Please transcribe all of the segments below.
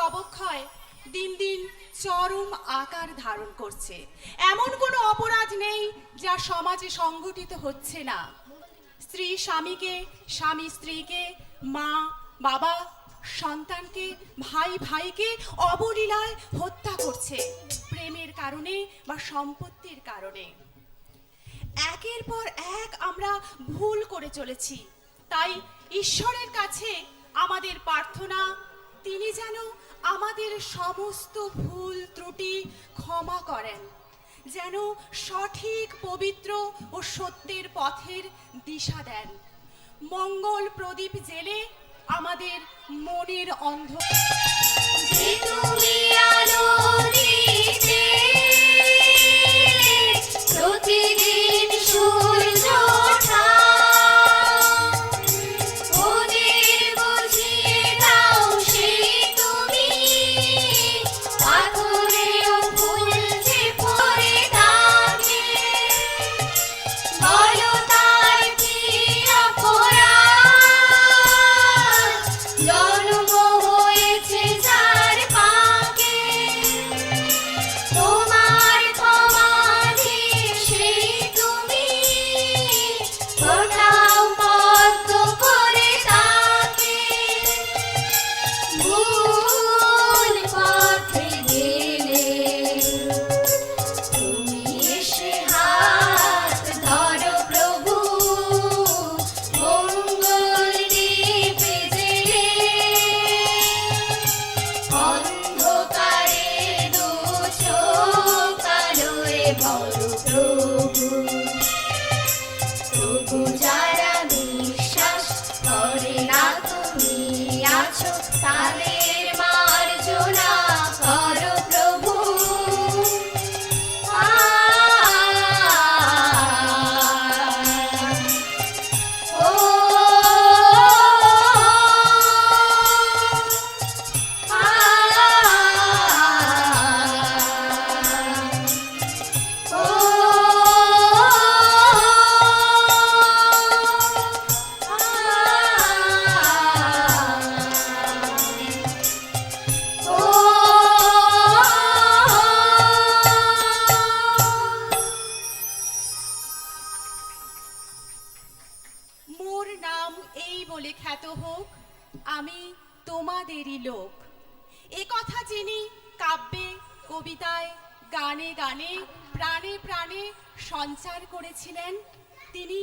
অবক্ষয় দিন দিন চরম আকার ধারণ করছে। এমন কোনো অপরাধ নেই যা সমাজে সংঘটিত হচ্ছে না। স্ত্রী স্বামীকে, স্বামী স্ত্রীকে, মা বাবা সন্তানকে, ভাই ভাইকে অবলীলায় হত্যা করছে প্রেমের কারণে বা সম্পত্তির কারণে। একের পর এক আমরা ভুল করে চলেছি। তাই ঈশ্বরের কাছে আমাদের প্রার্থনা, তিনি যেন আমাদের সমস্ত ভুল ত্রুটি ক্ষমা করেন, যেন সঠিক পবিত্র ও সত্যের পথের দিশা দেন। মঙ্গল প্রদীপ জেলে আমাদের মনের অন্ধকার প্রতিদিন সূর্য ওঠা ওদের বুঝিয়ে দাও সেই তুমি পাথরেও ফুলছে পরে থাকে বলো তার কি অপরাধ জন্ম হয়েছে যার পাকে তোমার ক্ষমা দিয়ে সেই তুমি ফোটাও পদ্ম করে তাকে ভুল পথে গেলে তুমি এসে হাত ধরো প্রভু মঙ্গল দ্বীপে জেলে অন্ধকারে দু চোখ আলোয় ভরো প্রভু তবু যারা বিশ্বাস করে না তুমি আছো তাদের মার্জনা করো প্রভু ও মোর নাম এই বলে খ্যাত হোক, আমি তোমাদেরই লোক। এ কথা যিনি কাব্যে, কবিতায়, গানে গানে, প্রাণে প্রাণে সঞ্চার করেছিলেন, তিনি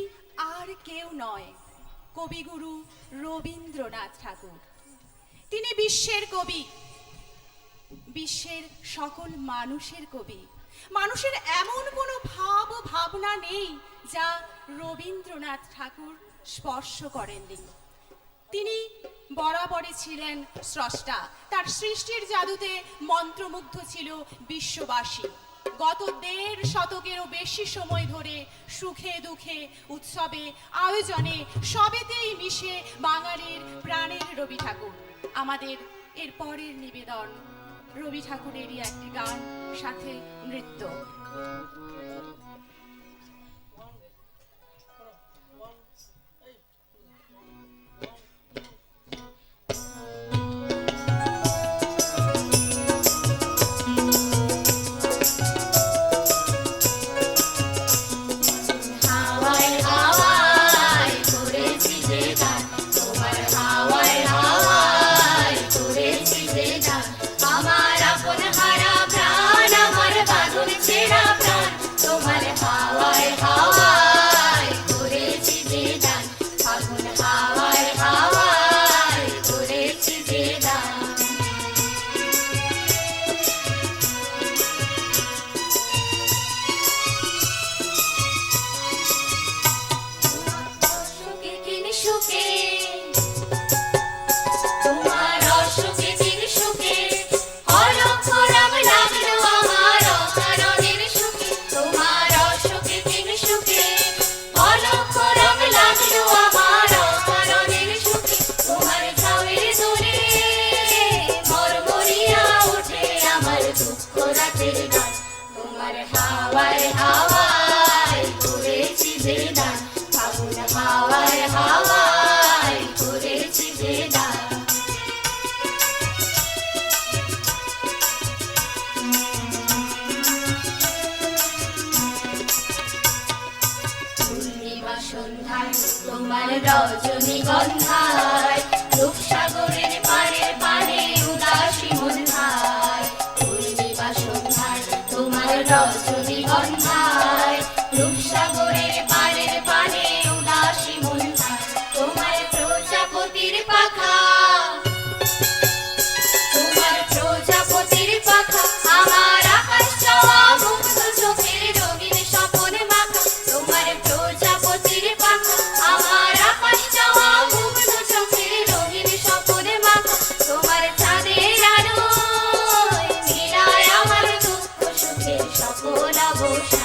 আর কেউ নয়, কবিগুরু রবীন্দ্রনাথ ঠাকুর। তিনি বিশ্বের কবি, বিশ্বের সকল মানুষের কবি। মানুষের এমন কোনো ভাব ও ভাবনা নেই যা রবীন্দ্রনাথ ঠাকুর স্পর্শ করেননি। তিনি বরাবরই ছিলেন স্রষ্টা। তার সৃষ্টির জাদুতে মন্ত্রমুগ্ধ ছিল বিশ্ববাসী। গত ১.৫ শতকেরও বেশি সময় ধরে সুখে দুঃখে উৎসবে আয়োজনে সবেতেই মিশে বাঙালির প্রাণের রবি ঠাকুর। আমাদের এর পরের নিবেদন রবি ঠাকুরেরই একটি গান, সাথে নৃত্য। হাওয়ায় হাওয়ায় করেছি যে গান তোমার হাওয়ায় হাওয়ায় করেছি যে গান আমার আপন হারা প্রাণ আমার বাঁধন ছেঁড়া প্রাণ তোমার রজনীগন্ধায় রূপসাগরের পারে পারে উদাসী মন্ধায় পূর্ণিমা সন্ধ্যায় তোমার রজনীগন্ধায় রূপসাগরের পারের পারে উদাসী মন্ধায় তোমার প্রজাপতির পাখা তোমার প্রজাপতির পাখা আমার আকাশ চাওয়া মুগ্ধ চোখের রঙিন স্বপন মাখা তোমার প্রজাপতির পাখা আমার আকাশ চাওয়া মুগ্ধ চোখের রঙিন স্বপন মাখা তোমার চাঁদের আলোয় মিলায় আমার দুঃখ সুখের সকল অবসা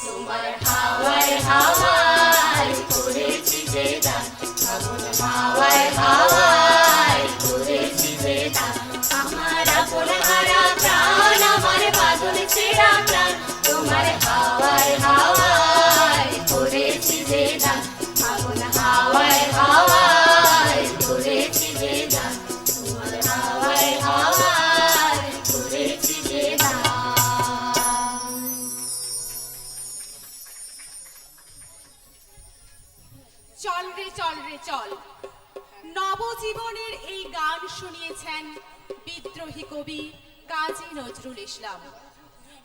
তোমার হাওয়ায় হাওয়ায় করেছি যে গান ফাগুন হাওয়ায় হাওয়ায় করেছি যে গান আমার আপন হারা প্রাণ আমার বাদল ছেঁড়া প্রাণ তোমার হাওয়ায় হাওয়ায় করেছি যে গান ফাগুন হাওয়ায় হাওয়ায় করেছি যে গান তোমার হাওয়ায় হাওয়ায় করেছি যে গান। চল রে চল রে চল নবজীবনের এই গান শুনিয়েছেন বিদ্রোহী কবি কাজী নজরুল ইসলাম।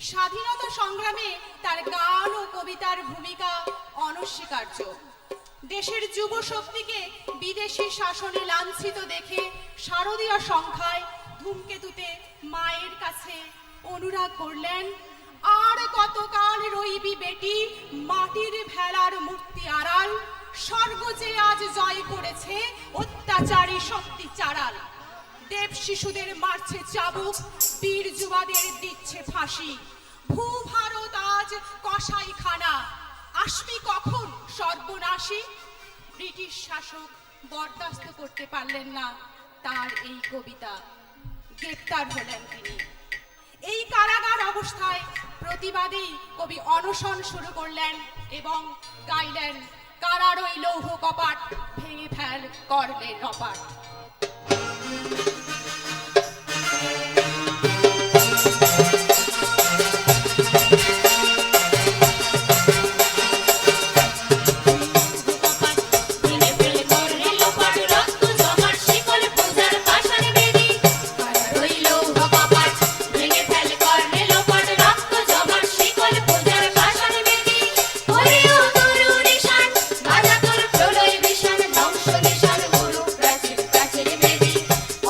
স্বাধীনতা সংগ্রামে তার গান ও কবিতার ভূমিকা অনস্বীকার্য। দেশের যুব শক্তিকে বিদেশি শাসনে লাঞ্ছিত দেখে শারদীয় সংখ্যায় ধূমকেতুতে মায়ের কাছে অনুরাগ করলেন, আর কতকাল রইবি বেটি মাটির ভেলার মূর্তি আড়াল, স্বর্গ যে আজ জয় করেছে অত্যাচারী শক্তি চাড়াল। দেব শিশুদের মারছে চাবুক, বীর যুবাদের দিচ্ছে ফাঁসি, ভূভারত আজ কসাইখানা, আসবি কখন সর্বনাশী। ব্রিটিশ শাসক বরদাস্ত করতে পারলেন না তার এই কবিতা, গ্রেপ্তার হলেন তিনি। এই কারাগার অবস্থায় প্রতিবাদী কবি অনশন শুরু করলেন এবং গাইলেন, কারার ওই লৌহ কপাট ভেঙে ফেল করলে রপাট।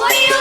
ওরে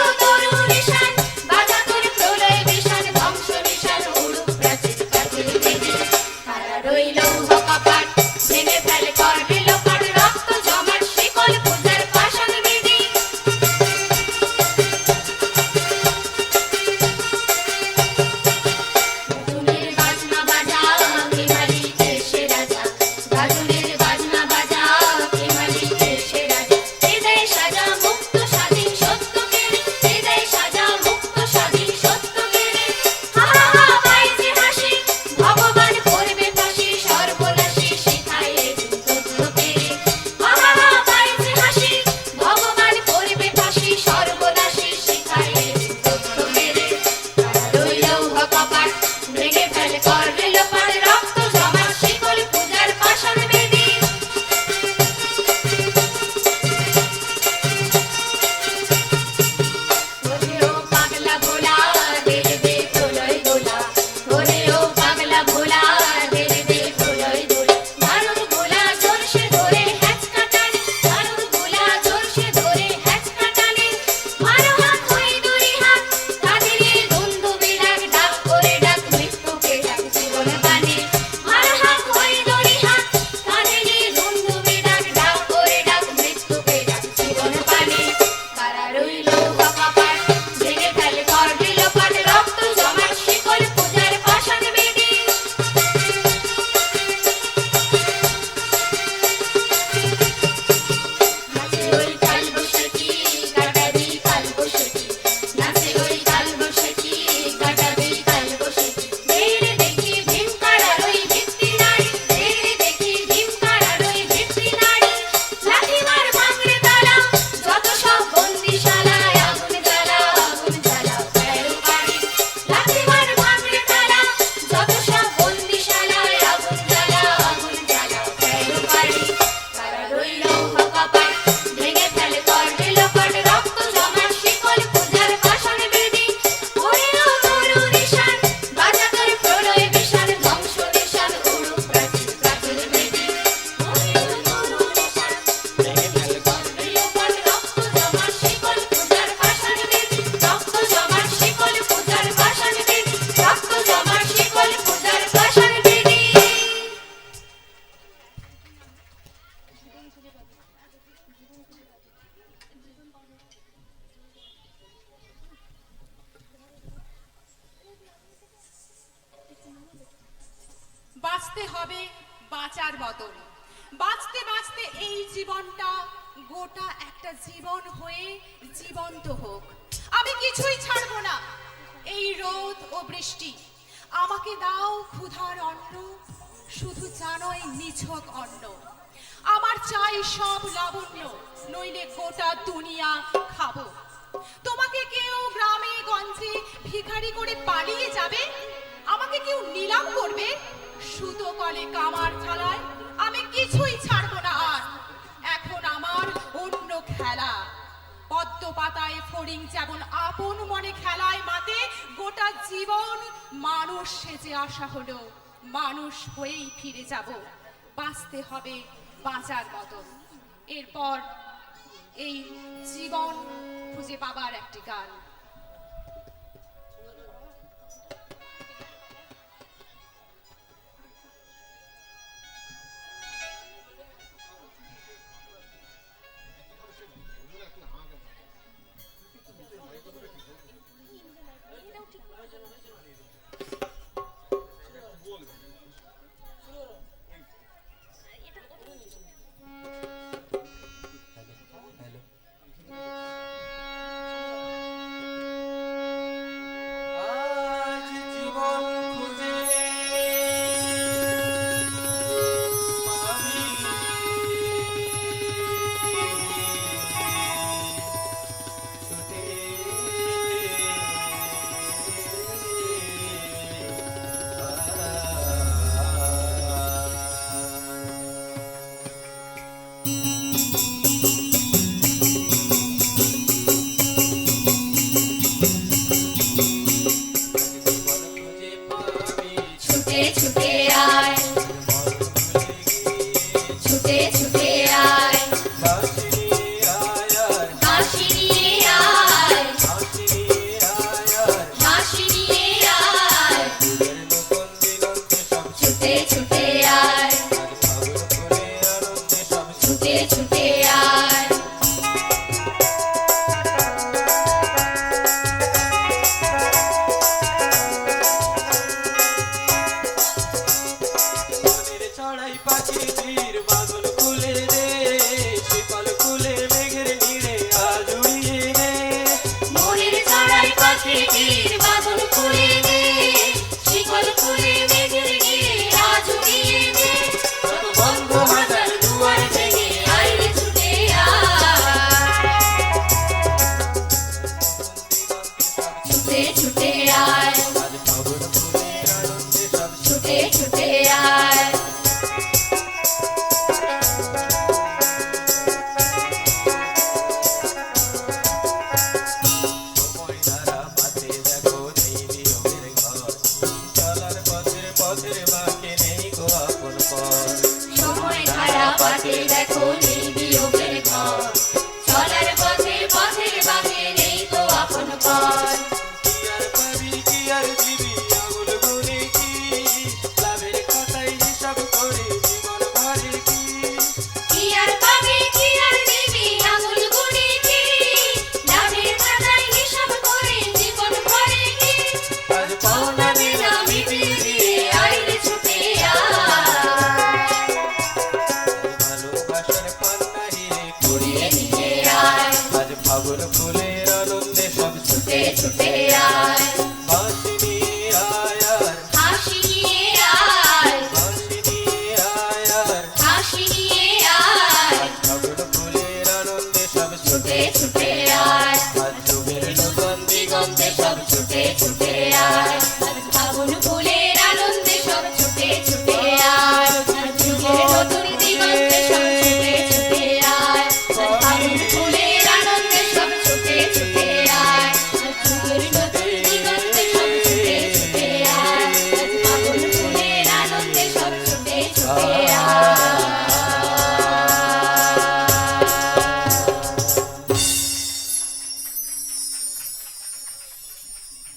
বাঁচতে হবে বাঁচার মতন। বাঁচতে বাঁচতে এই জীবনটা গোটা একটা জীবন হয়ে জীবন্ত হোক। আমি কিছুই ছাড়বো না। এই রোদ ও বৃষ্টি, আমাকে দাও ক্ষুধার অন্ন, শুধু জানোই নিছক অন্ন। আমার চাই সব লাবণ্য, নইলে গোটা দুনিয়া খাবো। তোমাকে কেউ গ্রামে গঞ্জে ভিখারি করে পালিয়ে যাবে, আমাকে কেউ নিলাম করবে সুতো কলে কামার থালায়। আমি কিছুই ছাড়বো না আর। এখন আমার অন্য খেলা। পদ্ম পাতায় ফড়িং যেমন আপন মনে খেলায় মাতে, গোটা জীবন মানুষ সেজে আসা হলো, মানুষ হয়েই ফিরে যাব। বাঁচতে হবে বাঁচার মতন। এরপর এই জীবন খুঁজে পাবার একটি গান।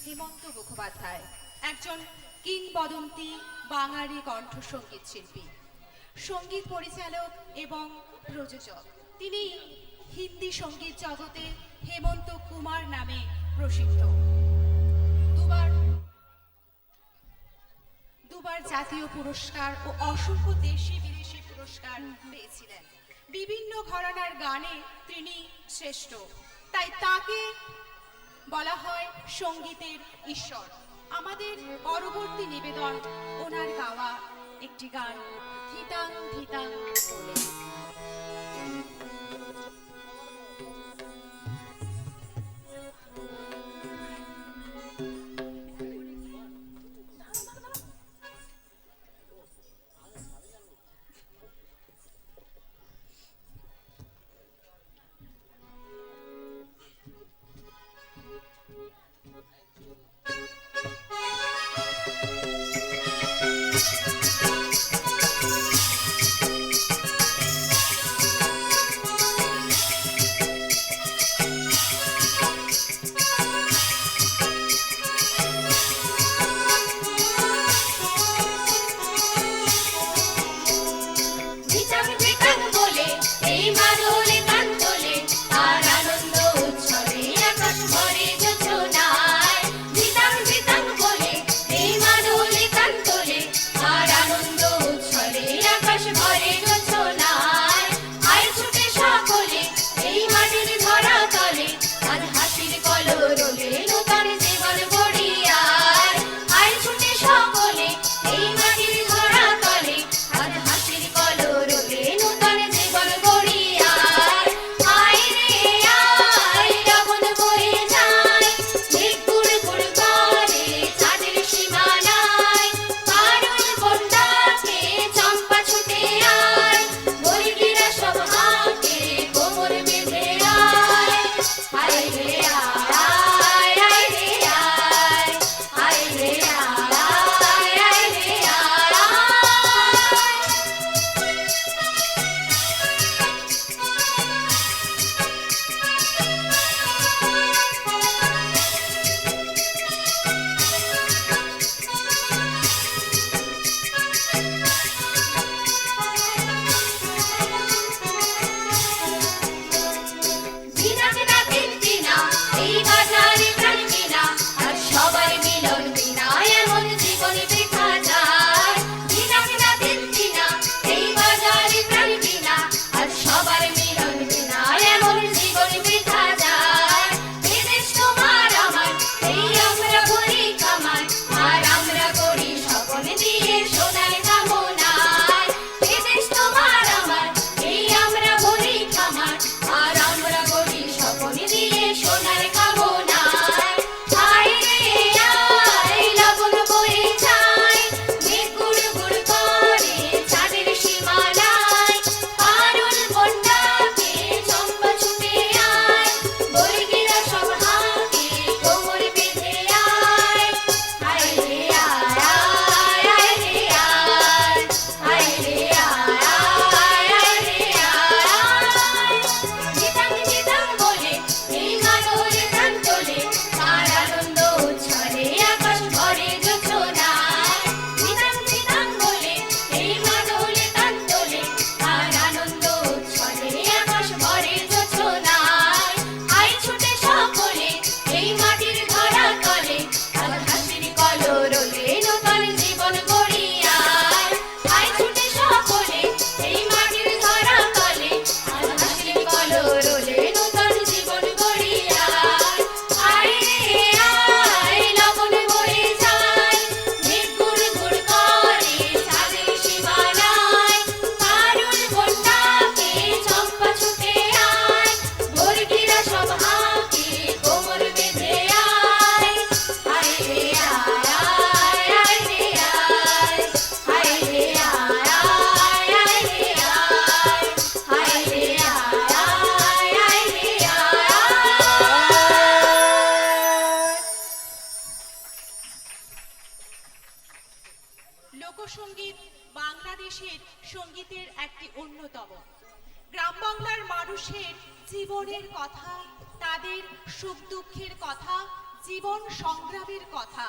হেমন্ত মুখোপাধ্যায় একজন কিংবদন্তি বাঙালি কণ্ঠসঙ্গীত শিল্পী, সঙ্গীত পরিচালক এবং প্রযোজক। তিনি হিন্দি সঙ্গীত জগতে হেমন্ত কুমার নামে প্রসিদ্ধ। দুবার জাতীয় পুরস্কার ও অসংখ্য দেশি বিদেশি পুরস্কার পেয়েছিলেন। বিভিন্ন ঘরানার গানে তিনি শ্রেষ্ঠ, তাই তাকে বলা হয় সঙ্গীতের ঈশ্বর। আমাদের পরবর্তী নিবেদন ওনার গাওয়া একটি গান, ধিতাং ধিতাং বলে। ধিতাং ধিতাং বলে এই মাদলে গান তোলে, আর আনন্দ উৎসবে আকাশ ভরে যোছনায়। ধিতাং ধিতাং বলে এই মাদলে গান তোলে, আর আনন্দ উৎসবে আকাশ ভরে যোছনায়। আয় ছুটে সকলে এই মাটির ধরা তলে, আজ হাসির কলরবে নূতন জীবন গড়িয়ায়। আয় ছুটে সকলে এই মাটির ধরা তলে, আজ হাসির কলরবে নূতন জীবন গড়িয়ায়। আয় রে আয় লগন বয়ে যায়, মেঘ গুড় গুড় করে চাঁদের সীমানায়। কারুল বন্যাকে চম্পা ছুটে আয়, বর্গিরা সব হাঁকে কোমর বেঁধে আয়। আয় রে আয়, আয় রে আয়, আয় রে আয়, আয় রে আয়। দিনা দিনা দিন দিনা এই বাজারে প্রাণ কিনা, আর সবার মিলন বিনা এমন জীবন দেখা যায়। দিনা দিনা দিন দিনা এই বাজারে প্রাণ কিনা, আর সবার মিলন বিনা এমন জীবন দেখা যায়। বিদেশ তোমার আমার এই আমরা করি কামাই, আর আমরা করি স্বপন দিয়ে সোনার কামনায়। বিদেশ তোমার আমার এই আমরা করি কামাই, আর আমরা করি স্বপন দিয়ে সোনার কামনায়। আয় রে আয় লগন বয়ে যায়, মেঘ গুড় গুড় করে চাঁদের সীমানায়। কারুল বন্যাকে চম্পা ছুটে আয়, বর্গিরা সব হাঁকে কোমর বেঁধে আয়। আয় রে আয়, আয় রে আয়, আয় রে আয়, আয় রে আয়। ধিতাং ধিতাং বলে এই মাদলে গান তোলে, আর আনন্দ উৎসবে আকাশ ভরে যোছনায়। ধিতাং ধিতাং বলে এই মাদলে গান তোলে, আর আনন্দ উৎসবে আকাশ ভরে যোছনায়। আয় ছুটে সকলে এই মাটির ধরা তলে, আজ হাসির কলরবে নূতন জীবন গড়িয়ায়। আয় ছুটে সকলে এই মাটির ধরা তলে, আজ হাসির কলরবে নূতন জীবন গড়িয়ায়। আয় রে আয় লগন বয়ে যায়, মেঘ গুড় গুড় করে চাঁদের সীমানায়। কারুল বন্যাকে চম্পা ছুটে আয়, বর্গিরা সব হাঁকে কোমর বেঁধে আয়। আয় রে আয়, আয় রে আয়, আয় রে আয়, আয় রে আয়, আয় রে আয়, আয় রে আয়। লোকসঙ্গীত বাংলাদেশের সঙ্গীতের একটি অন্যতম। গ্রাম বাংলার মানুষের জীবনের কথা, তাদের সুখ দুঃখের কথা, জীবন সংগ্রামের কথা,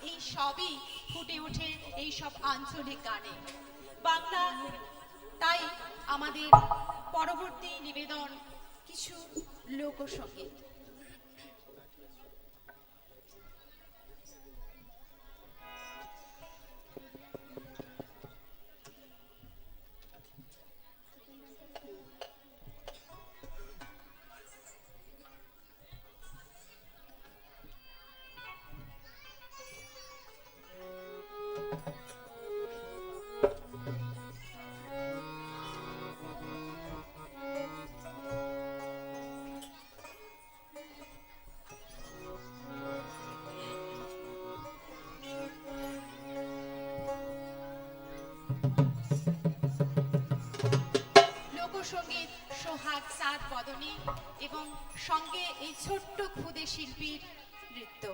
এই সবই ফুটে ওঠে এই সব আঞ্চলিক গানে। বাংলা তাই আমাদের পরবর্তী নিবেদন কিছু লোকসঙ্গীত। লোকসঙ্গীত সোহাগ সাত বদনী এবং সঙ্গে এই ছোট্ট ক্ষুদে শিল্পীর নৃত্য।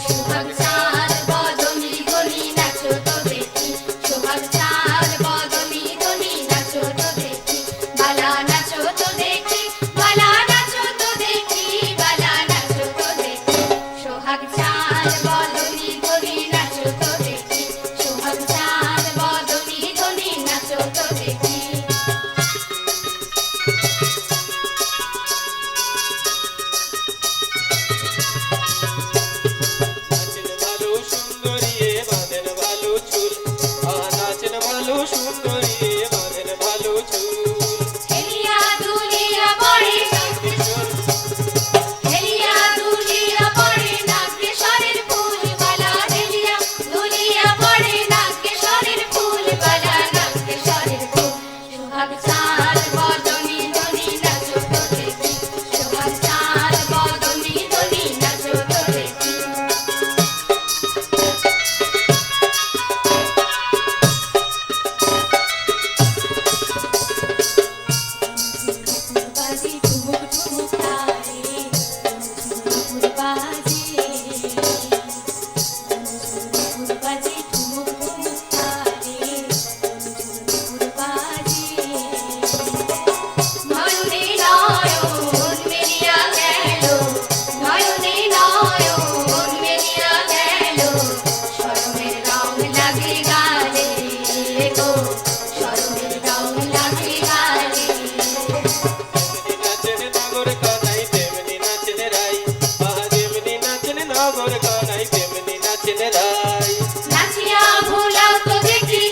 সোহাগ চাঁদ বদনী ধ্বনি নাচো তো দেখি, সোহাগ চাঁদ বদনী ধ্বনি নাচো তো দেখি, বালা নাচো তো দেখি, বালা নাচো তো দেখি, বালা নাচো তো দেখি। সোহাগ চাঁদ বদনী ধ্বনি নাচো তো দেখি, সোহাগ চাঁদ বদনী ধ্বনি নাচো তো দেখি। নাচেন ভালো সুন্দরী বাঁধেন ভালো চুল, নাচেন ভালো সুন্দরী বাঁধেন ভালো চুল। হেলিয়া দুলিয়া পড়ে কিশোর হেলিয়া দুলিয়া পড়ে নাগেশ্বরের ফুল বালা, হেলিয়া দুলিয়া পড়ে নাগেশ্বরের ফুল বালা, নাগেশ্বরের ফুল। সোহাগ চাঁদ বদনী ধ্বনি নাচো তো দেখি, সোহাগ চাঁদ বদনী ধ্বনি নাচো তো দেখি। বাজি ঠুমুক ঠুমুক তারে, ঝুমুর বাজে, ঝুমুর বাজে ঠুমুক ঠুমুক তারে, ঝুমুর বাজে। নয়নে নয়ন মেলিয়া গেল, নয়নে নয়ন মেলিয়া গেল, শরমের রং লাগে গালে গো, শরমের রং লাগে গালে। তেমনি নাচেন নগর কানাই তেমনি নাচেন রাই, যেমনি নাচেন নগর কানাই তেমনি নাচেন রাই। নাচিয়া ভুলাও তো দেখি,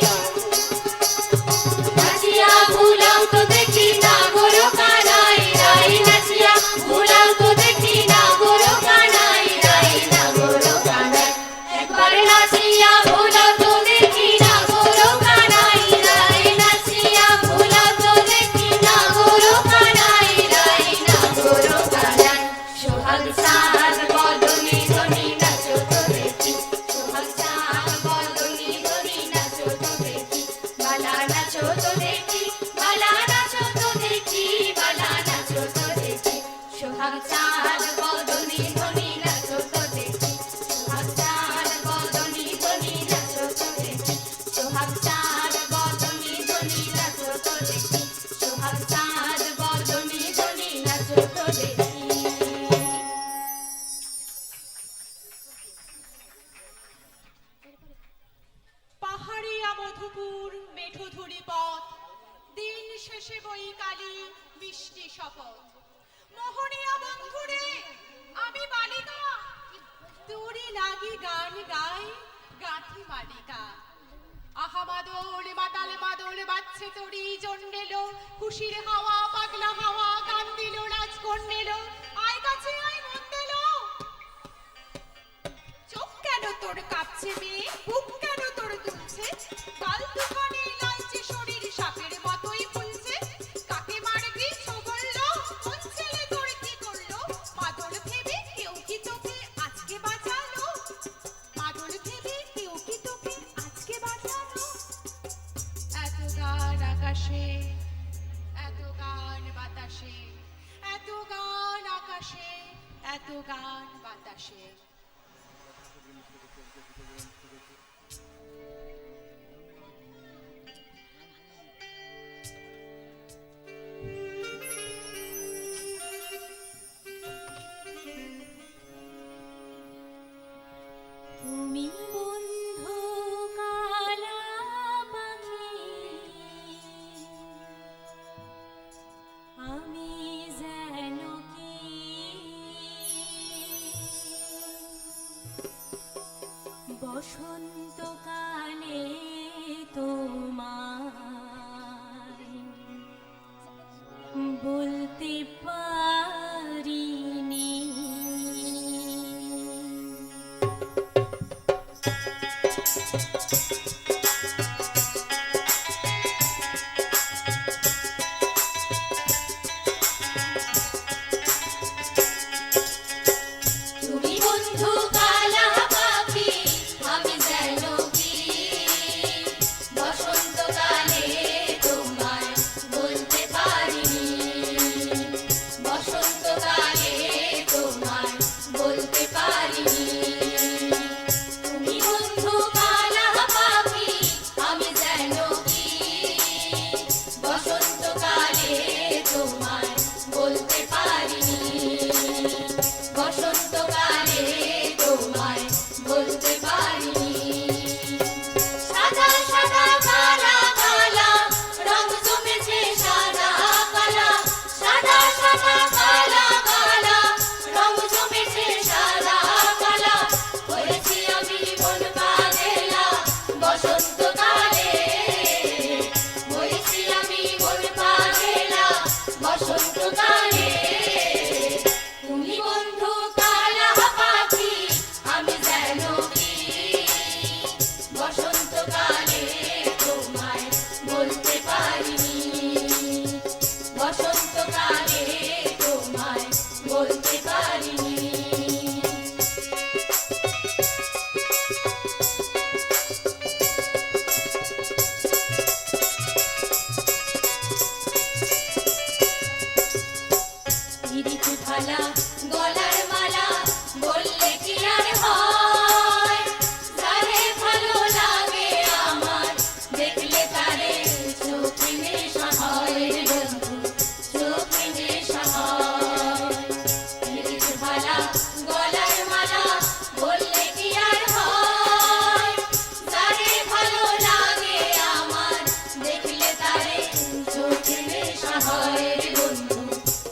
নাচিয়া ভুলাও তো দেখি নাগর কানাই রাই, নাচিয়া ভুলাও তো দেখি নাগর কানাই রাই, নাগর কানাই। একবার নাচিয়া ভুলাও তো দেখি নাগর কানাই রাই, নাচিয়া ভুলাও তো দেখি নাগর কানাই রাই, নাগর কানাই। সোহাগ চাঁদ বদনী ধ্বনি নাচো তো দেখি, সোহাগ চাঁদ বদনী ধ্বনি নাচো তো দেখি, বালা নাচো তো দেখি, বালা নাচো তো দেখি, বালা নাচো তো দেখি। সোহাগ চাঁদ বদনী ধ্বনি নাচো তো দেখি, সোহাগ চাঁদ বদনী ধ্বনি নাচো তো দেখি, সোহাগ চাঁদ বদনী ধ্বনি নাচো তো দেখি, সোহাগ চাঁদ বদনী ধ্বনি নাচো তো দেখি। পাহাড়িয়া মধুপুর মেঠো ধুলি পথ, দিন শেষে বই কালি বৃষ্টি শপথ। মোহনিয়া বন্ধুরে আমি বালিকা, তুরি লাগি গান গাই গাঁথি মালিকা। আহা মাদল মাতাল মাদল বাজছে তরি জন্ডেলো, খুশির হাওয়া পাগলা হাওয়া গান দিল নাচ কন্ডেলো। আয় কাছে আয় মন দিল, চোখ কেন তোর কাঁপছে মেয়ে, বুক কেন তোর দুলছে, কাল দুখানে লাইছে শরীর সাপের মতোই ফুলছে। কাকে মারবি বললো, কোন ছেলে তোর কি করলো, মাদল ভেবে কেউ কি তোকে আজকে বাঁচালো, মাদল ভেবে কেউ কি তোকে আজকে বাঁচালো। এত গান আকাশে, এত গান বাতাসে, এত গান আকাশে, এত গান বাতাসে। বসন্তকালে তোমায় বলতে পারিনি। তুমি বন্ধু কালা পাখি, আমি যেন কি বসন্তকালে তোমায় বলতে পারিনি। বসন্তকালে তোমায় বলতে পারিনি। তুমি বন্ধু কালা পাখি, আমি যেন কি বসন্তকালে তোমায় বলতে পারিনি। বসন্তকালে তোমায় বলতে পারিনি। সাদা সাদা কালা কালা রং জমেছে সাদা কালা। সাদা সাদা কালা কালা রং জমেছে সাদা কালা। হয়েছি আমি মন পাগেলা বসন্তকালে। হয়েছি আমি মন পাগেলা বসন্তকালে। তুমি বন্ধু কালা পাখি, আমি যেন কি বসন্তকালে তোমায় বলতে পারিনি। বসন্তকালে তোমায় বলতে পারিনি। পিরিতি ভালা গলার মালা বললে কি আর হয়। যারে ভালো লাগে আমার দেখলে তারে চোখে নেশা হয় বন্ধু, চোখে নেশা হয়। পিরিতি ভালা গলার মালা বললে কি আর হয়। যারে ভালো লাগে আমার দেখলে তারে চোখে নেশা হয় বন্ধু,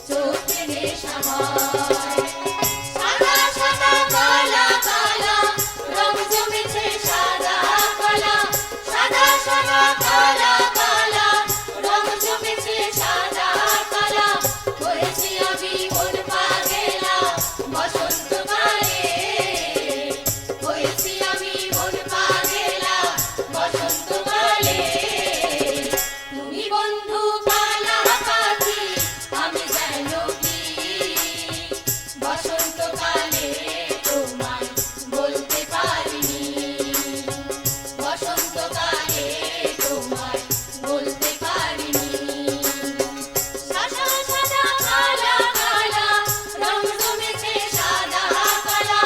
চোখে নেশা হয়। সাদা সাদা কালা কালা রং জমেছে সাদা কালা। সাদা সাদা কালা কালা রং জমেছে সাদা কালা। হয়েছি আমি মন পাগেলা বসন্তকালে। হয়েছি আমি মন পাগেলা বসন্তকালে। তুমি বন্ধু কালা পাখি, আমি যেন কি বসন্তকালে তোমায় বলতে পারিনি। বসন্তকালে তোমায় বলতে পারিনি। সাদা সাদা কালা কালা রং জমেছে সাদা কালা।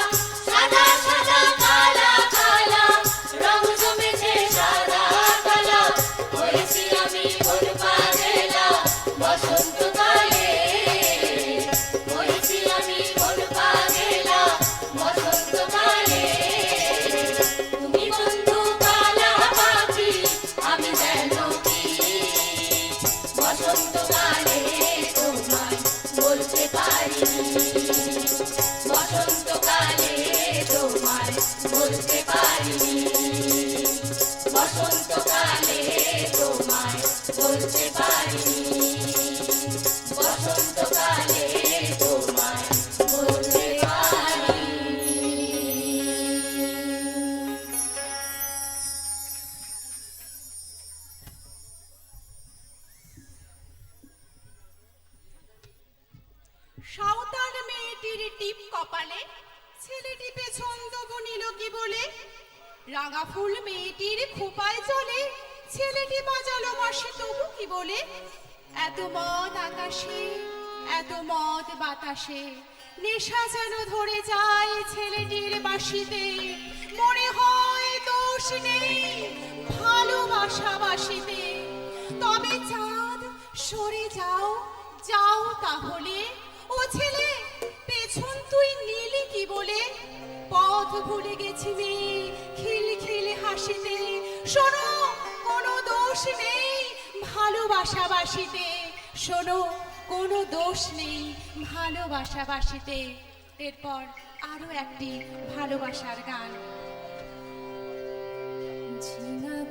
সাদা সাদা কালা কালা রং জমেছে সাদা কালা। হয়েছি আমি মন পাগেলা বসন্তকালে। হয়েছি আমি মন পাগেলা বসন্তকালে। তুমি বন্ধু কালা পাখি, আমি যেন কি বসন্তকালে তোমায় বলতে পারিনি। বসন্তকালে তোমায় বলতে পারিনি। বসন্তকালে তোমায় বলতে পারিনি। বসন্তকালে তোমায় বলতে পারিনি। সাঁওতাল মেয়েটির টিপ কপালে ছেলেটি পেছন তবু নিল কি বলে। রাঙা ফুল মেয়েটির খোপায় চলে ছেলেটি বাজালো বাঁশি তবু কি বলে। এত মদ আকাশে, এত মদ বাতাসে, নেশা যেন ধরে যায় ছেলেটির বাঁশিতে। মনে হয় দোষ নেই ভালোবাসা বাসিতে। তবে চাঁদ সরে যাও, যাও তাহলে। ও ছেলে পেছন তুই নিলি কি বলে। পথ ভুলে গেছি মেয়ে খিল খিল হাসিতে। শোনো কোনো দোষ নেই ভালোবাসা বাসিতে। শোনো কোনো দোষ নেই ভালোবাসাবাসিতে। এরপর আরো একটি ভালোবাসার গান।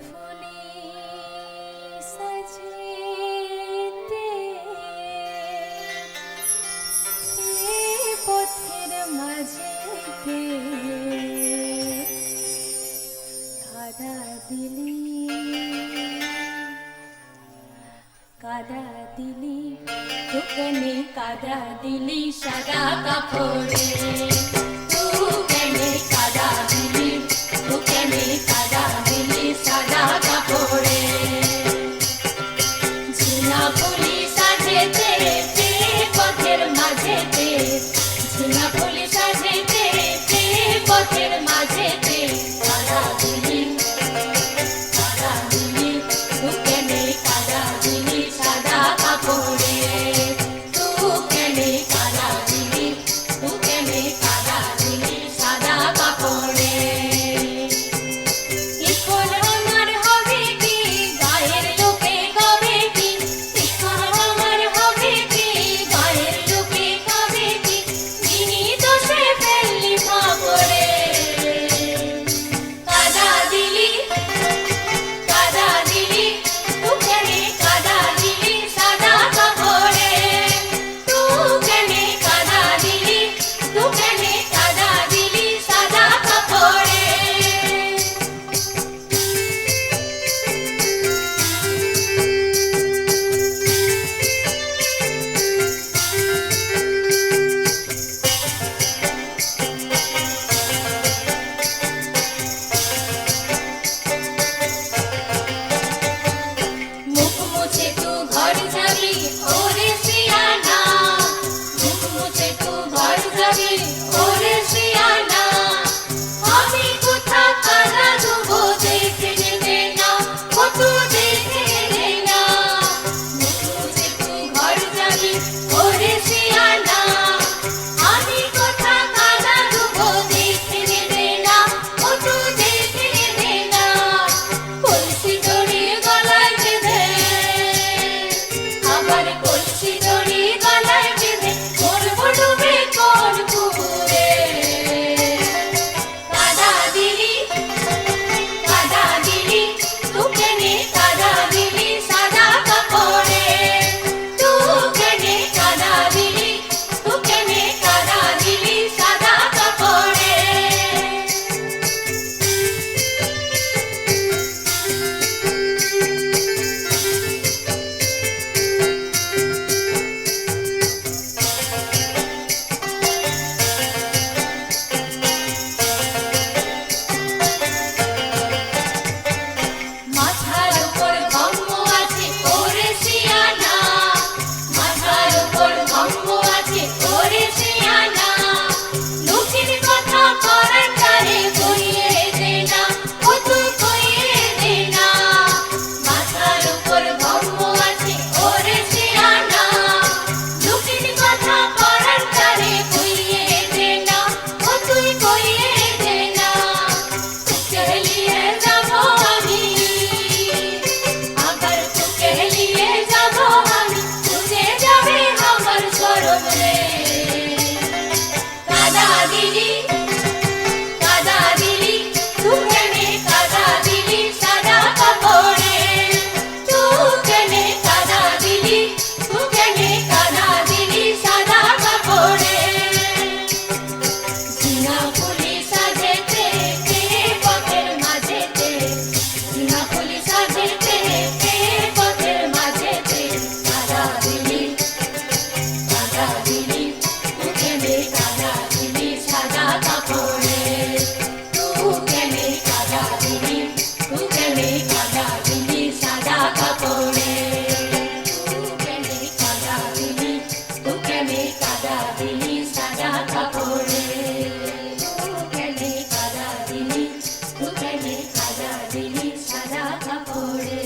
ফুলে সাজিতে পথের মাঝেতে কাদা দিলি তুকনে কাদা দিলি সাদা কাপড়ে তুকনে কাদা দিলি তুকনে কাদা দিলি সাদা কাপড়ে ঝিনা ফুলি সাজেতে পথের মাঝেতে ঝিনা ফুলি সাজেতে পথের মাঝেতে কাদা দিলি তুকনে কাদা দিলি সাদা কাপড়ে তুকনে কাদা দিলি তুকনে কাদা দিলি সাদা কাপড়ে এখন আমার হবে কি গায়ের লোকে কবে কি এখন আমার হবে কি গায়ের লোকে কবে কি যিনি দোষে ফেললি ফাপড়ে কাদা দিলি তুকনে কাদা দিলি সাদা কাপড়ে তুকনে কাদা দিলি তুকনে কাদা দিলি সাদা কাপড়ে মুখ মুছে তু ঘর যাবি ওরে সিয়ানা মুখ মুছে তু ঘর যাবি ওরে সিয়ানা আমি কোথা কাদা দুবো দেখে নেবে না কত দেখে নেবে না মুখ মুছে তু ঘর যাবি ওরে সিয়ানা আমি কোথা কাদা দুবো দেখে নেবে না কত দেখে নেবে না কলসি দড়ি গলায় বেঁধে আবার কলসি দড়ি গলায় বেঁধে করবো ডুবে কোন পুকুরে কাদা দিলি তুকনে কাদা দিলি সাদা কাপড়ে তুকনে কাদা দিলি তুকনে কাদা দিলি সাদা কাপড়ে মাথার উপর গম্ব আছে ওরে সিয়ানা মাথার উপর গম্ব আছে ওরে সিয়ানা লুকির কথা করার তারে কইয়ে দে না ও তুই কইয়ে দে না মাথার উপর গম্ব আছে ওরে সিয়ানা লুকির কথা করার তারে কইয়ে দে না ও তুই কইয়ে দে না তোকে নিয়ে যাবো আমি আবার তোকে নিয়ে যাবো আমি তুই যাবে আমার সরব রে কাদা দিলি তুকনে কাদা দিলি সাদা কাপড়ে তুকনে কাদা দিলি তুকনে কাদা দিলি সাদা কাপড়ে ঝিনা ফুলি সাজেতে পথের মাঝেতে ঝিনা ফুলি সাজেতে পথের মাঝেতে কাদা দিলি তুকনে কাদা দিলি সাদা কাপড়ে তুকনে কাদা দিলি সাদা কাপড়ে তুকনে কাদা দিলি সাদা কাপড়ে তুকনে কাদা দিলি সাদা কাপড়ে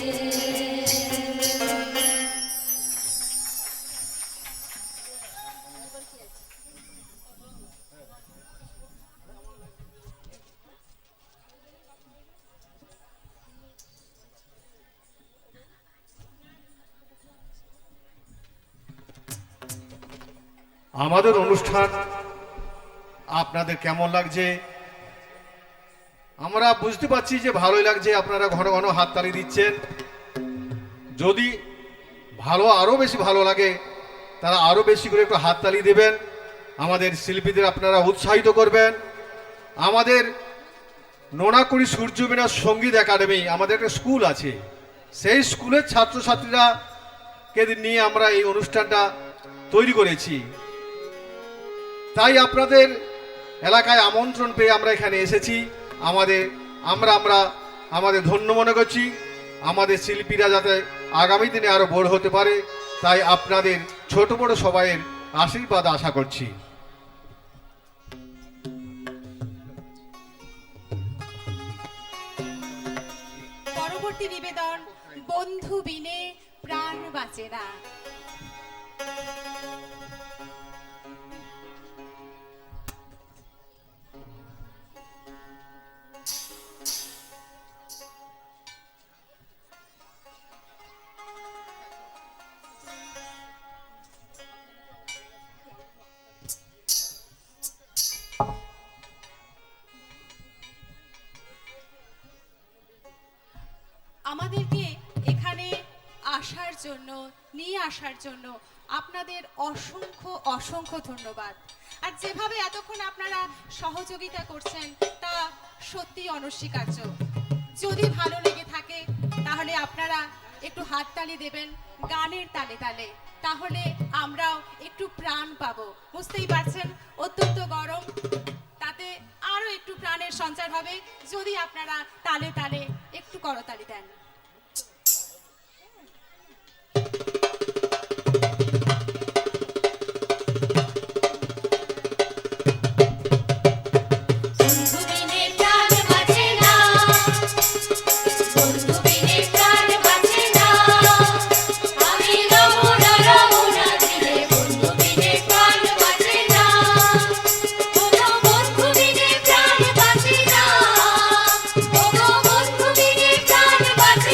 আমাদের অনুষ্ঠান আপনাদের কেমন লাগছে আমরা বুঝতে পারছি যে ভালোই লাগছে, আপনারা ঘন ঘন হাততালি দিচ্ছেন। যদি আরও বেশি ভালো লাগে তারা আরও বেশি করে একটু হাততালি দেবেন, আমাদের শিল্পীদের আপনারা উৎসাহিত করবেন। আমাদের নোনাকুড়ি সূর্যবীণা সঙ্গীত একাডেমি, আমাদের একটা স্কুল আছে, সেই স্কুলের ছাত্রছাত্রীরাকে নিয়ে আমরা এই অনুষ্ঠানটা তৈরি করেছি। তাই আপনাদের এলাকায় আমন্ত্রণ পেয়ে আমরা এখানে এসেছি। আমাদের ধন্য মনে করছি, আমাদের শিল্পীরা যাতে আগামী দিনে আরো বড় হতে পারে, তাই আপনাদের ছোট বড় সবাইয়ের আশীর্বাদ আশা করছি। পরবর্তী নিবেদন, বন্ধু বিনে প্রাণ বাঁচে না। আমাদেরকে এখানে নিয়ে আসার জন্য আপনাদের অসংখ্য অসংখ্য ধন্যবাদ। আর যেভাবে এতক্ষণ আপনারা সহযোগিতা করছেন তা সত্যি অনস্বীকার্য। যদি ভালো লেগে থাকে তাহলে আপনারা একটু হাততালি দেবেন গানের তালে তালে, তাহলে আমরাও একটু প্রাণ পাবো। বুঝতেই পারছেন অত্যন্ত গরম, তাতে আরো একটু প্রাণের সঞ্চার হবে যদি আপনারা তালে তালে একটু করতালি দেন। বন্ধু বিনে প্রাণ বাঁচে না, বন্ধু বিনে প্রাণ বাঁচে না, আমি রমনা রমনা দিলে বন্ধু বিনে প্রাণ বাঁচে না, ওগো বন্ধু বিনে প্রাণ বাঁচে না, ওগো বন্ধু বিনে প্রাণ বাঁচে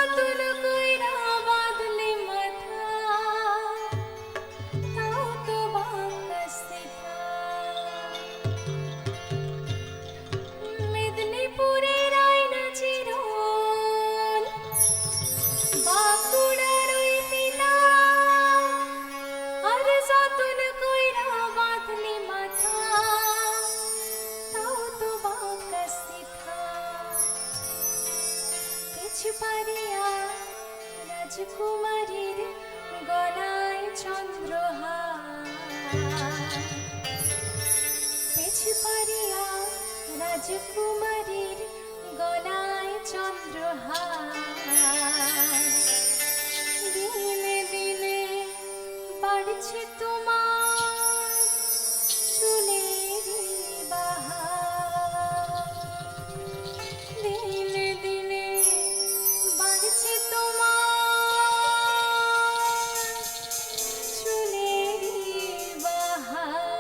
যতন কইরা বাঁধলে মাথা তাও তো বাঁকা সিধা। মেদিনীপুরের আয়না চিরন বাঁকুড়ার ওই পিলা আর যতন কইরা বাঁধলে মাথা তাও তো বাঁকা সিধা। পেছ পারিয়া রাজকুমারীর গলায় চন্দ্রহার, পেছ পারিয়া রাজকুমারীর গলায় চন্দ্রহার। দিনে দিনে বাড়ছে তোমার চুলের বাহার, দিনে দিনে বাড়ছে তোমার চুলের বাহার।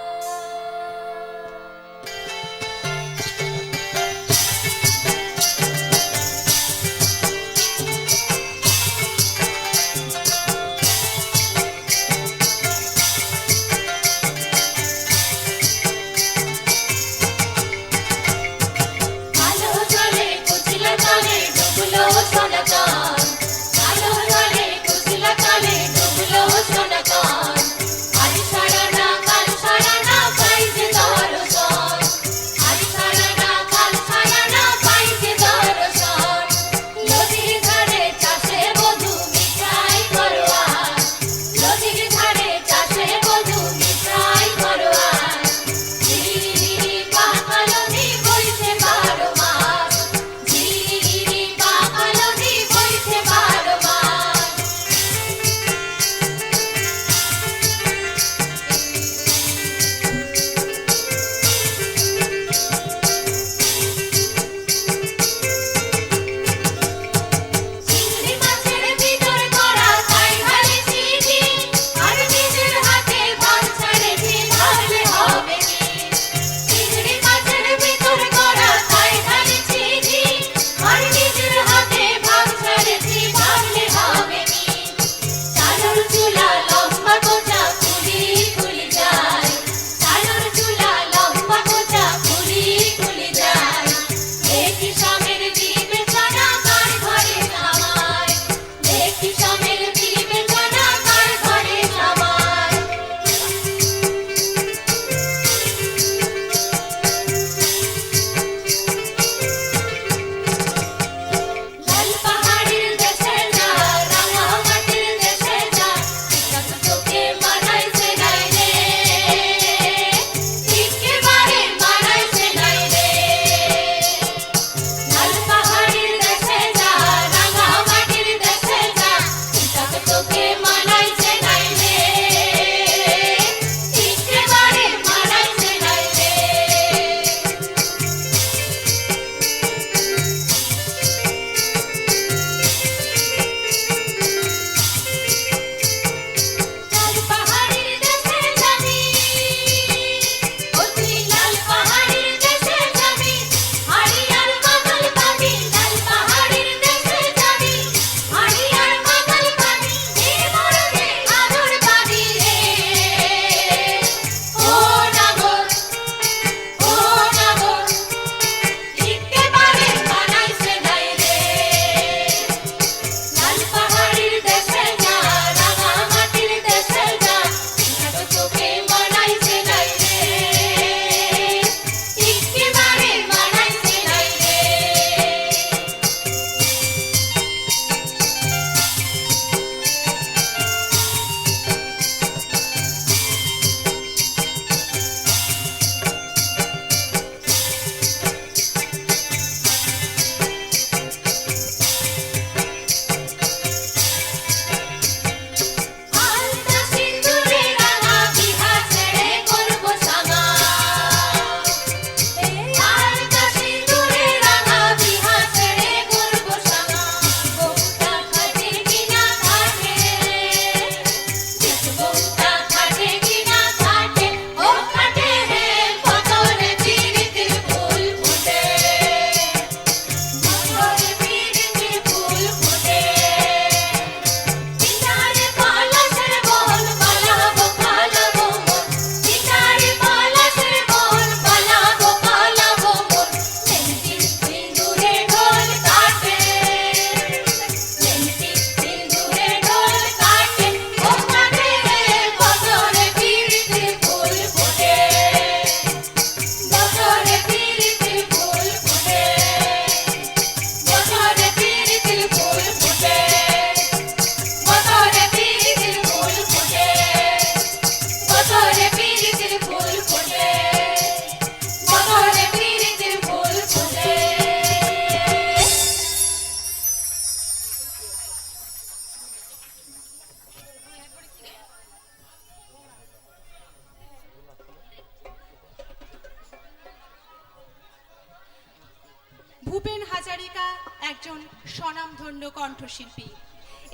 ভূপেন হাজারিকা একজন স্বনামধন্য কণ্ঠশিল্পী।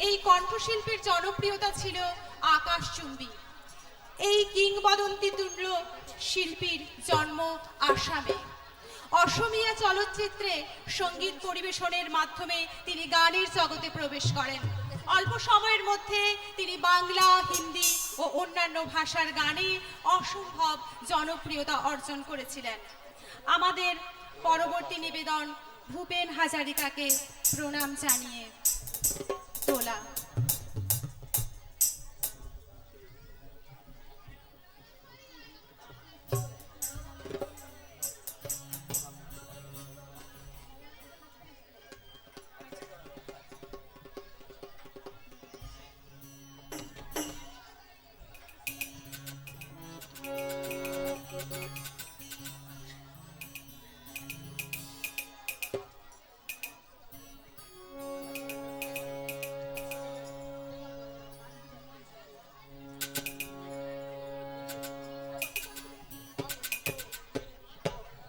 এই কণ্ঠশিল্পীর জনপ্রিয়তা ছিল আকাশচুম্বী। এই কিংবদন্তি তুল্য শিল্পীর জন্ম আসামে। অসমীয়া চলচ্চিত্রে সঙ্গীত পরিবেশনের মাধ্যমে তিনি গানের জগতে প্রবেশ করেন। অল্প সময়ের মধ্যে তিনি বাংলা, হিন্দি ও অন্যান্য ভাষার গানে অসম্ভব জনপ্রিয়তা অর্জন করেছিলেন। আমাদের পরবর্তী নিবেদন ভূপেন হাজারিকাকে প্রণাম জানিয়ে তোলা।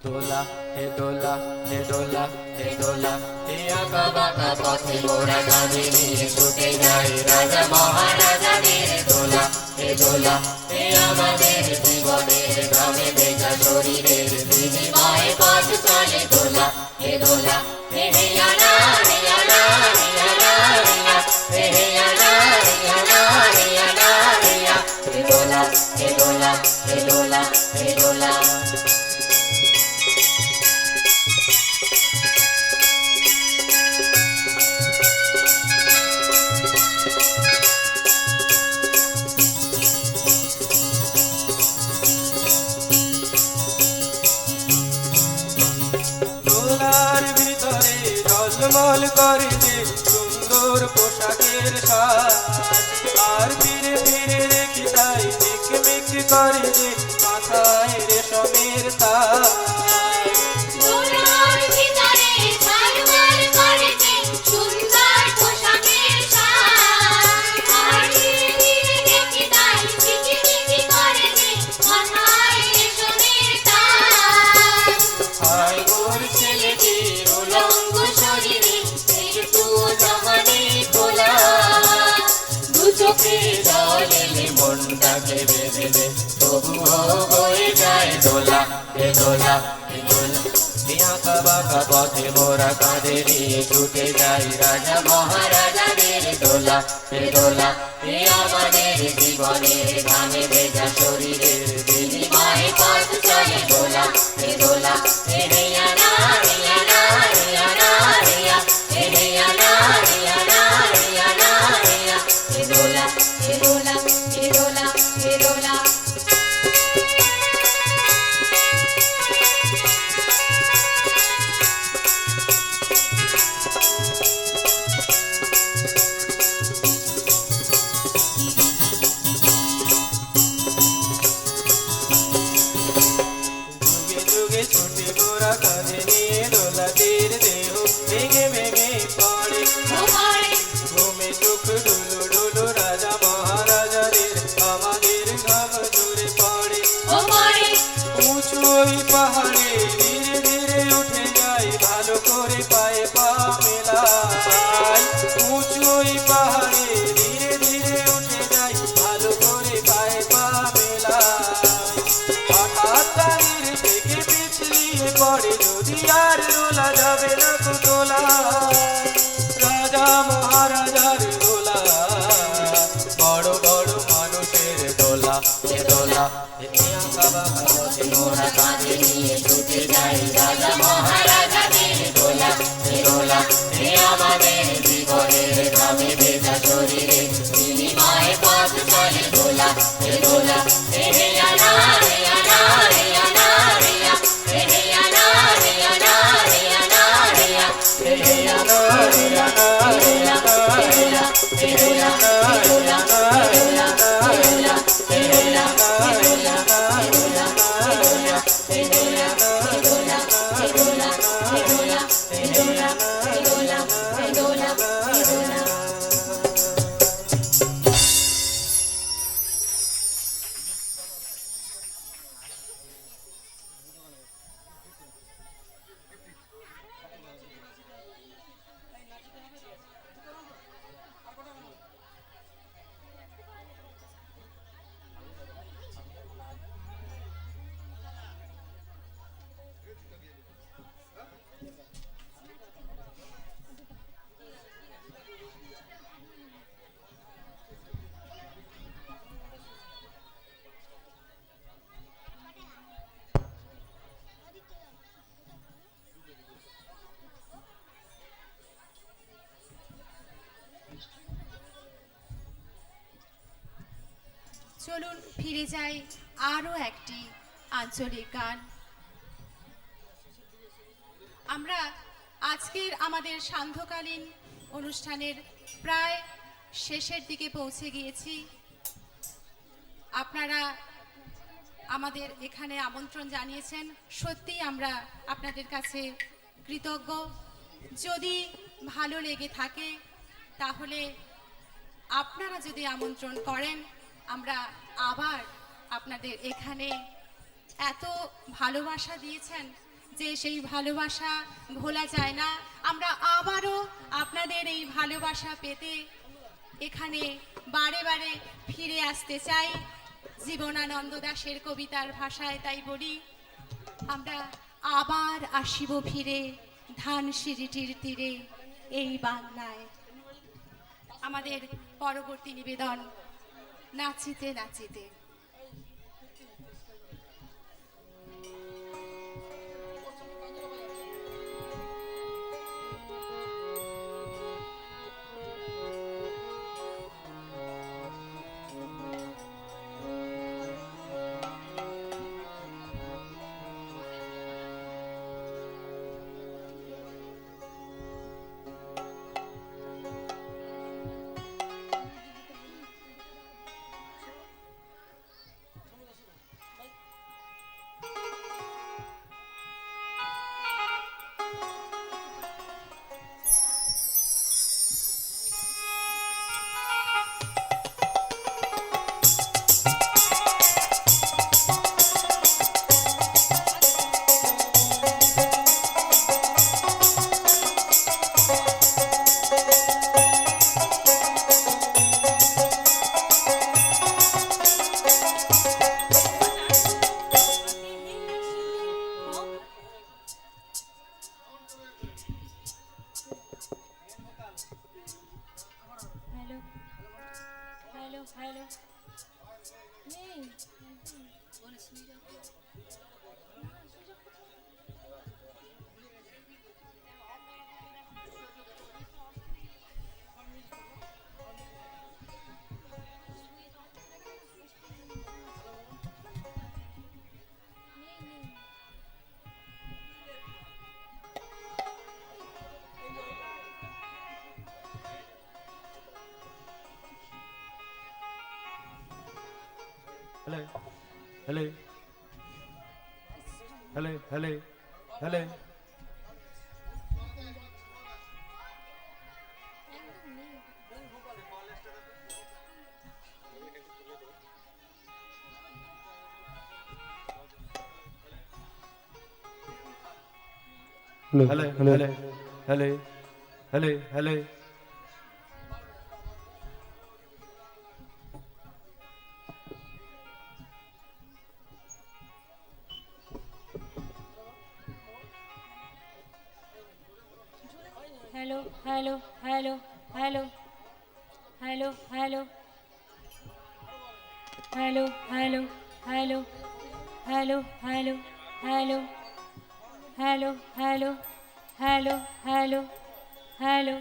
দোলা হে দোলা হে দোলা হে দোলা হে আঁকা বাঁকা পথে মোরা গানে নিয়ে ছুটে যাই রাজা মহারাজাদের দোলা হে দোলা হে আমাদের জীবনের গ্রামে বেজা শরীরের বিনিময়ে পথ চলে দোলা হে দোলা হে হে আলা হে আলা হে আলা হে হে আলা হে আলা হে আলা হে দোলা হে দোলা হে দোলা হে দোলা। দোলার ভিতরে ঝলমল করে যে সুন্দর পোশাকের সাজ, আর ফিরে ফিরে দেখি তাই ঝিকমিক করে যে মাথায় রেশমের তাজ। দোলার ভিতরে ঝলমল করে যে সুন্দর পোশাকের সাজ, আর ধীরে ধীরে দেখি তাই ঝিকিমিকি করে যে মাথায় রেশমের তাজ। হায় মোর ছেলেটির উলঙ্গ শরীরে একটু জামানি খোলা, দু চোখে জল এলে মনটাকে বেঁধে দে, তবুও হয়ে যায় দোলা হে দোলা হে দোলা। আঁকা বাঁকা পথে মোরা কাঁধে নিয়ে ছুটে যাই রাজা মহারাজাদের দোলা হে দোলা হে আমাদের জীবনের ঘামে ভেজা শরীরের বিনিময়ে পথ চলে দোলা হে দোলা হে হে আলা হে আলা হে আলা হে হে আলা হে আলা হে আলা হে দোলা হে দোলা হে দোলা হে দোলা। যুগে যুগে ছুটে মোরা চলুন ফিরে যাই আরও একটি আঞ্চলিক গান। আমরা আজকের আমাদের সান্ধ্যকালীন অনুষ্ঠানের প্রায় শেষের দিকে পৌঁছে গিয়েছি। আপনারা আমাদের এখানে আমন্ত্রণ জানিয়েছেন, সত্যিই আমরা আপনাদের কাছে কৃতজ্ঞ। যদি ভালো লেগে থাকে তাহলে আপনারা যদি আমন্ত্রণ করেন, আমরা আবার আপনাদের এখানে এত ভালোবাসা দিয়েছেন যে সেই ভালোবাসা ভোলা যায় না। আমরা আবারও আপনাদের এই ভালোবাসা পেতে এখানে বারে বারে ফিরে আসতে চাই। জীবনানন্দ দাশের কবিতার ভাষায় তাই বলি, আমরা আবার আসিব ফিরে ধানসিঁড়িটির তীরে এই বাংলায়। আমাদের পরবর্তী নিবেদন নাচিতে নাচিতে। Hello, hello, hello, hello, hello. Hello, hello, hello, hello, hello, hello. Hello, hello, hello, hello, hello, hello, hello, hello, hello, hello, hello, hello, hello, hello, hello, hello, hello.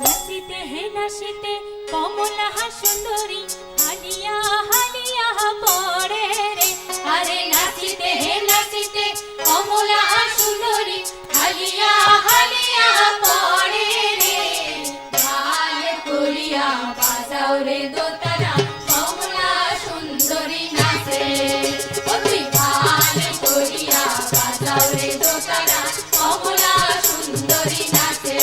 নাচিতে হে নাচিতে কমলা সুন্দরী হালিয়া হালিয়া পড়ে রে। আরে নাচিতে হে নাচিতে কমলা সুন্দরী হালিয়া হালিয়া পড়ে রে। ভাল করিয়া বাজাও রে দোতারা কমলা সুন্দরী নাচে। ও তুই ভাল করিয়া বাজাও রে দোতারা কমলা সুন্দরী নাচে।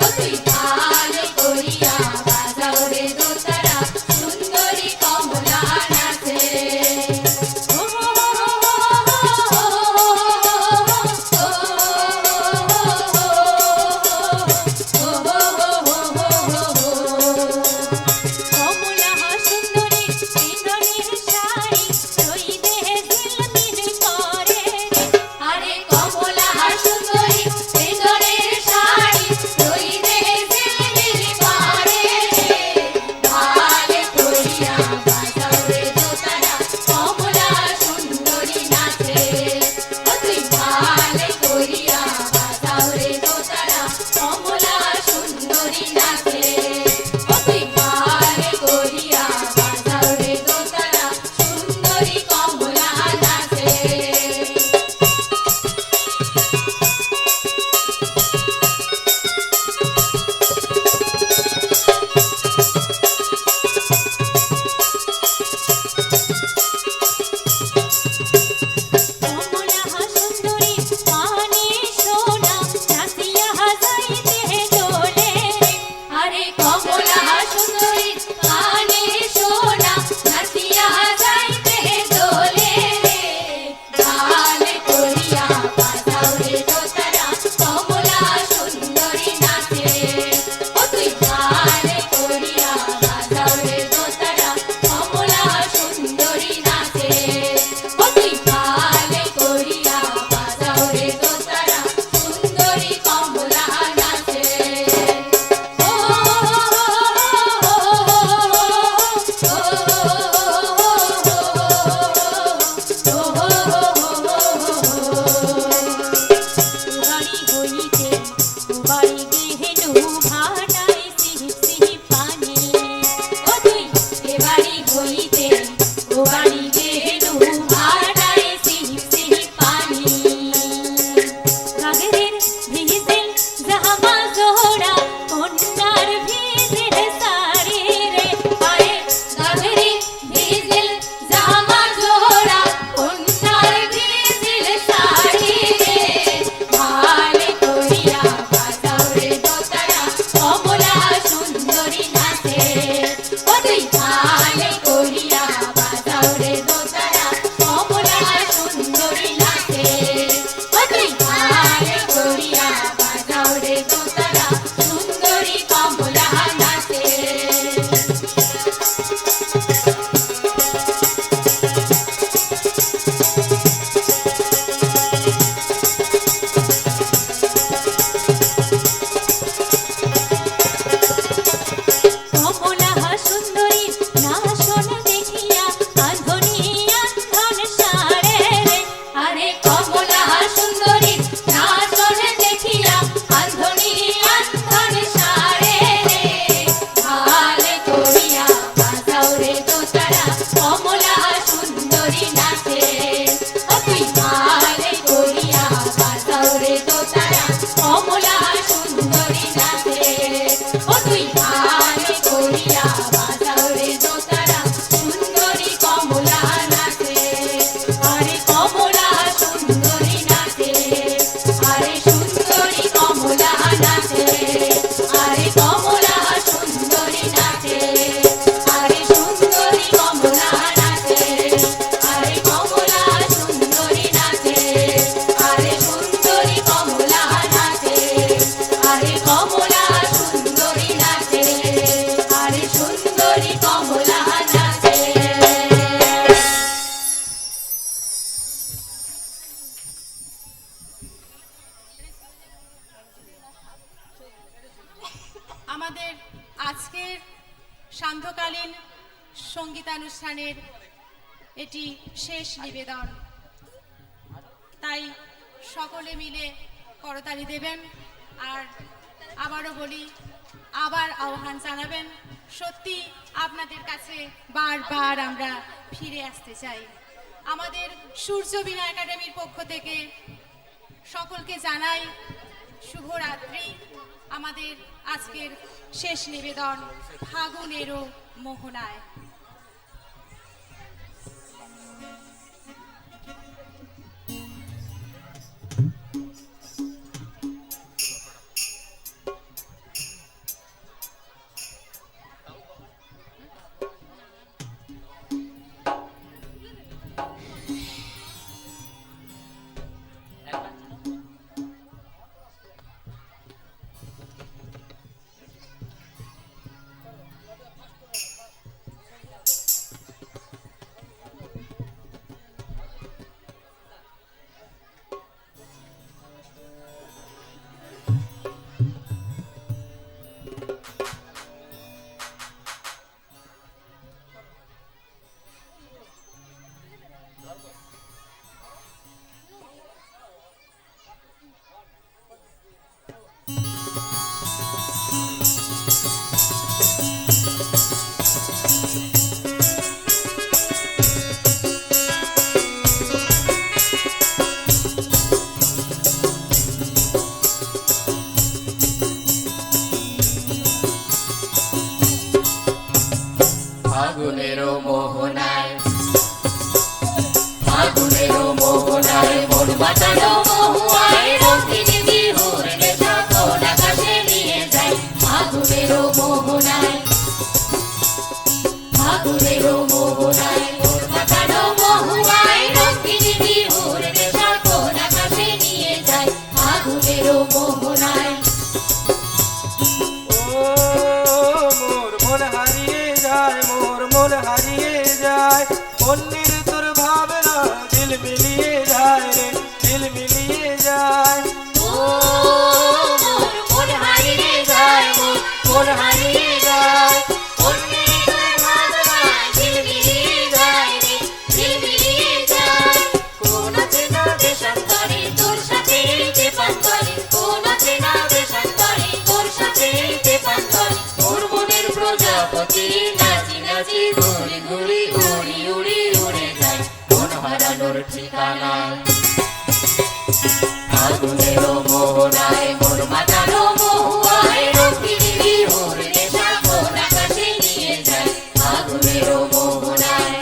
ও তুই ভাল করিয়া বাজাও রে দোতারা সুন্দরী কমলা নাচে। ও হো হো হো হো হো কমলা সুন্দরী পিন্ধনির শাড়ি রই দেহে ঝিলমিল করে রে। আরে কমলা সান্ধ্যকালীন সঙ্গীতানুষ্ঠানের এটি শেষ নিবেদন, তাই সকলে মিলে করতালি দেবেন। আর আবারও বলি, আবার আহ্বান জানাবেন। সত্যি আপনাদের কাছে বারবার আমরা ফিরে আসতে চাই। আমাদের সূর্য বীণা একাডেমির পক্ষ থেকে সকলকে জানাই শুভরাত্রি। আমাদের আজকের শেষ নিবেদন ফাগুনেরও মোহনায়। ফাগুনেরও মোহনায়, ফাগুনেরও মোহনায় মন মাতানো মহুয়ায় রঙিন বিহুর নেশা কোন আকাশে নিয়ে যায়। ফাগুনেরও মোহনায়, ফাগুনেরও মোহনায় মন মাতানো মহুয়ায় রঙিন বিহুর নেশা কোন আকাশে নিয়ে যায়। ফাগুনেরও মোহনায় মোর মন হারিয়ে যায়, মোর মন হারিয়ে যায়, অন্যের তোর ভাবনা দিল মিলিয়ে যায় রে, দিল মিলিয়ে যায়। ও মোর মন হারিয়ে যায়, মোর মন হারিয়ে যায়, অন্যের তোর ভাবনায় দিল মিলিয়ে যায় রে, দিল মিলিয়ে যায়। কোন চেনা দেশান্তরে তোর সাথে তেপান্তরে, কোন চেনা দেশান্তরে তোর সাথে তেপান্তরে, মোর মনের প্রজাপতি নাচি নাচি ঘুরি ঘুরি উড়ি উড়ি উড়ে যায় মন হারানোর ঠিকানায়। ফাগুনেরও মোহনায় মন মাতানো মহুয়ায় রঙিন বিহুর নেশা কোন আকাশে নিয়ে যায়। ফাগুনেরও মোহনায়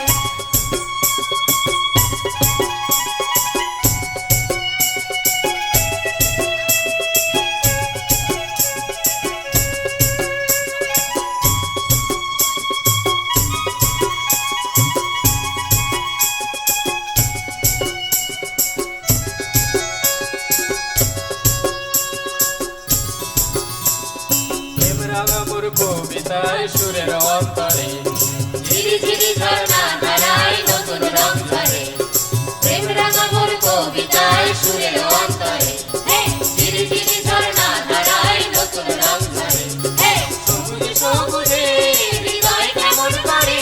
প্রেম রাঙা মোর কবিতায় সুরের অন্তরে, ঝিরি ঝিরি ঝর্ণা ধারায় নতুন রং ঝরে। প্রেম রাঙা মোর কবিতায় সুরের অন্তরে, ঝিরি ঝিরি ঝর্ণা ধারায় নতুন রং ঝরে। সবুজে সবুজে হৃদয় কেমন করে,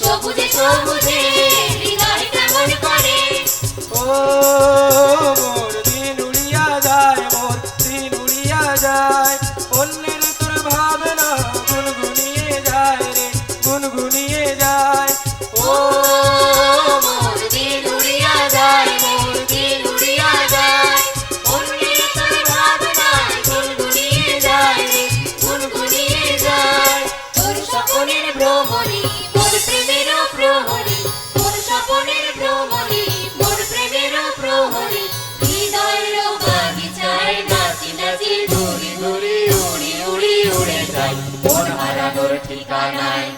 সবুজে সবুজে হৃদয় কেমন করে। ও মোর দিন উড়িয়া যায়, মোর দিন উড়িয়া যায়, অন্যের তোর ভাবনা গুনগুনিয়ে যায় রে, গুনগুনিয়ে যায়। ও মোর দিন উড়িয়া যায়, মোর দিন উড়িয়া যায়, অন্যের তোর ভাবনায় গুনগুনিয়ে যায় রে, গুনগুনিয়ে যায়। তোর স্বপনের ভ্রমণী মোর প্রেমেরও প্রহরী, তোর স্বপনের ভ্রমণী মোর প্রেমেরও প্রহরী, হৃদয়ের বাগিচায় নাচি নাচি ঘুরি ঘুরি উড়ি উড়ি উড়ে যায় মন হারানোর ঠিকানায়।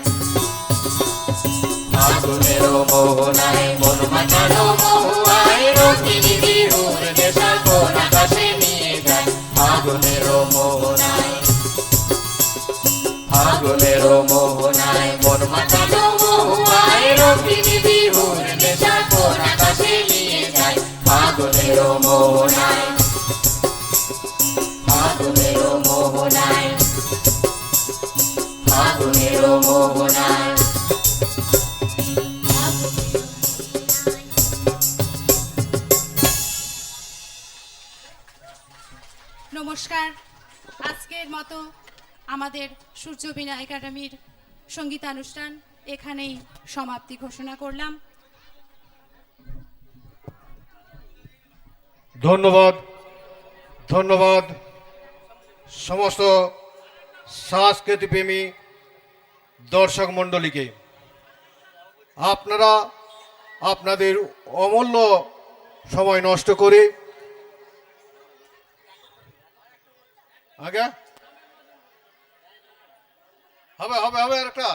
ফাগুনেরও মোহনায় মন মাতানো মহুয়ায় রঙিন বিহুর নেশা কোন আকাশে নিয়ে যায়। ফাগুনেরও মোহনায়, ফাগুনেরও মোহনায় মন মাতানো মহুয়ায় রঙিন বিহুর নেশা কোন আকাশে নিয়ে যায়। ফাগুনেরও মোহনায়, ফাগুনেরও মোহনায়, ফাগুনেরও মোহনায়। নমস্কার। আজকের মতো আমাদের সূর্যবীণা একাডেমির সঙ্গীতানুষ্ঠান এখানেই সমাপ্তি ঘোষণা করলাম। ধন্যবাদ, ধন্যবাদ সমস্ত সংস্কৃতিপ্রেমী দর্শক মণ্ডলীকে। আপনারা আপনাদের অমূল্য সময় নষ্ট করে আগে হবে হবে হবে আর একটা